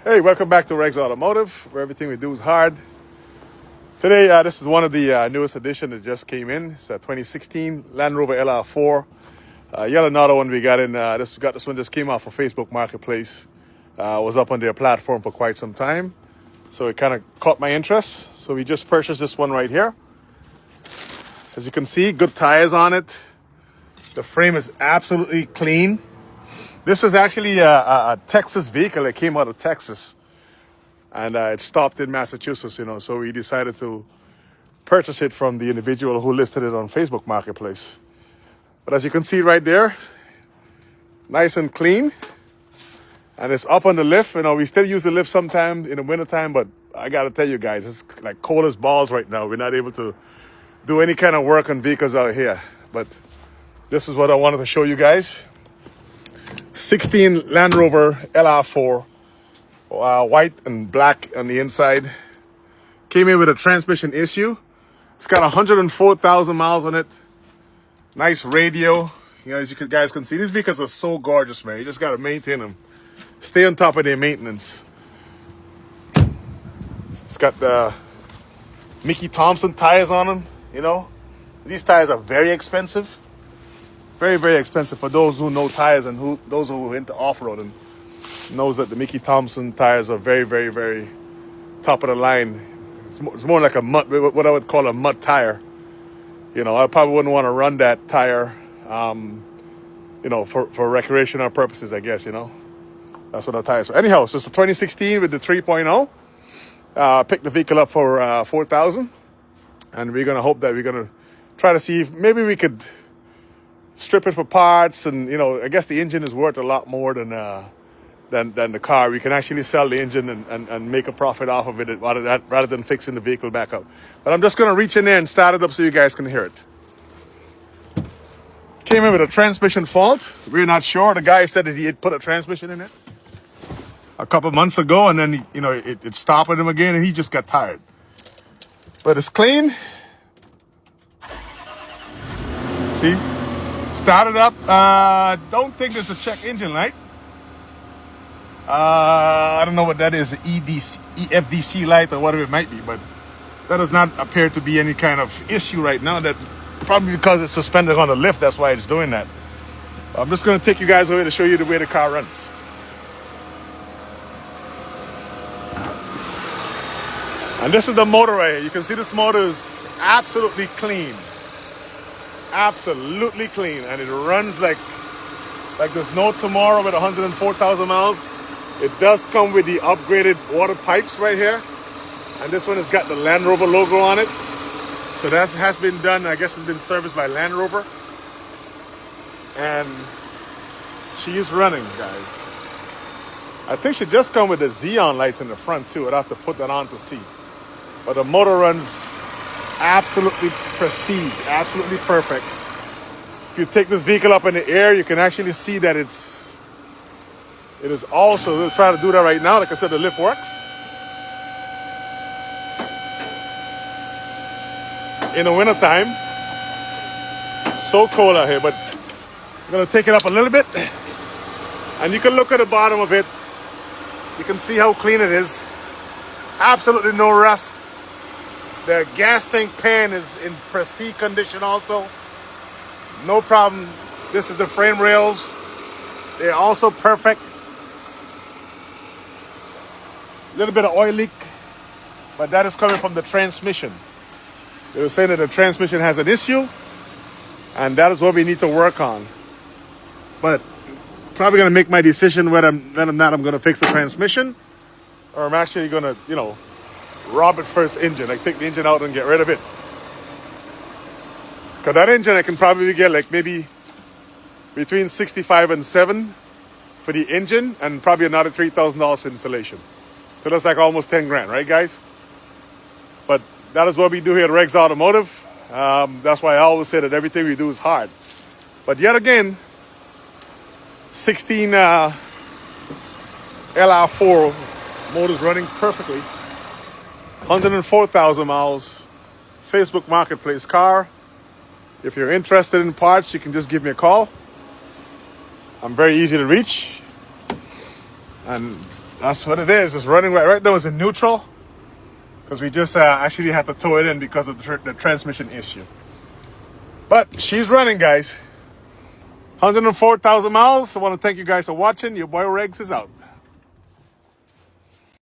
Hey, welcome back to Regs Automotive, where everything we do is hard. Today, this is one of the newest edition that just came in. It's a 2016 Land Rover LR4. Yet another one we got in. This one just came off of Facebook Marketplace. Was up on their platform for quite some time, so it kind of caught my interest. So we just purchased this one right here. As you can see, good tires on it. The frame is absolutely clean. This is actually a Texas vehicle that came out of Texas, and it stopped in Massachusetts, so we decided to purchase it from the individual who listed it on Facebook Marketplace. But as you can see right there, nice and clean, and it's up on the lift. We still use the lift sometime in the wintertime, but I gotta tell you guys, it's like cold as balls right now. We're not able to do any kind of work on vehicles out here, but this is what I wanted to show you guys. 16 Land Rover LR4, white and black on the inside. Came in with a transmission issue. It's got 104,000 miles on it. Nice radio. As you guys can see, these vehicles are so gorgeous, man. You just got to maintain them. Stay on top of their maintenance. It's got the Mickey Thompson tires on them, These tires are very expensive. Very, very expensive. For those who know tires and those who are into off-roading knows that the Mickey Thompson tires are very, very, very top of the line. It's more like a mud, what I would call a mud tire. I probably wouldn't want to run that tire, for recreational purposes, I guess, That's what our tires are. Anyhow, so it's a 2016 with the 3.0. Picked the vehicle up for $4,000. And we're going to hope that we're going to try to see if maybe we could strip it for parts, and I guess the engine is worth a lot more than the car. We can actually sell the engine and make a profit off of it rather than fixing the vehicle back up. But I'm just going to reach in there and start it up so you guys can hear it. Came in with a transmission fault. We're not sure. The guy said that he had put a transmission in it a couple months ago, and then it stopped with him again, and he just got tired. But it's clean. See? Started up. Don't think there's a check engine light. I don't know what that is, EFDC light or whatever it might be, but that does not appear to be any kind of issue right now. That probably because it's suspended on the lift, that's why it's doing that. I'm just going to take you guys over to show you the way the car runs. And this is the motor right here. You can see this motor is absolutely clean. Absolutely clean, and it runs like there's no tomorrow with 104,000 miles. It does come with the upgraded water pipes right here, and this one has got the Land Rover logo on it. So that has been done. I guess it's been serviced by Land Rover, and she is running, guys. I think she just come with the Xeon lights in the front too. I'd have to put that on to see, but the motor runs absolutely prestige, absolutely perfect. If you take this vehicle up in the air, you can actually see that it is also, we'll try to do that right now. Like I said, the lift works. In the wintertime, so cold out here, but I'm gonna take it up a little bit, and you can look at the bottom of it. You can see how clean it is. Absolutely no rust. The gas tank pan is in pristine condition also. No problem. This is the frame rails. They're also perfect. A little bit of oil leak, but that is coming from the transmission. They were saying that the transmission has an issue, and that is what we need to work on. But probably going to make my decision whether or not I'm going to fix the transmission, or I'm actually going to, rob it first engine. Like take the engine out and get rid of it. Because that engine I can probably get like maybe between 65 and 7 for the engine, and probably another $3,000 for installation. So that's like almost 10 grand, right guys? But that is what we do here at Regs Automotive. That's why I always say that everything we do is hard. But yet again, 16 LR4 motor's running perfectly. 104,000 miles, Facebook Marketplace car. If you're interested in parts, you can just give me a call. I'm very easy to reach. And That's what it is. It's running right now. It's in neutral because we just actually had to tow it in because of the transmission issue. But she's running, guys. 104,000 miles. I want to thank you guys for watching. Your boy Regs is out.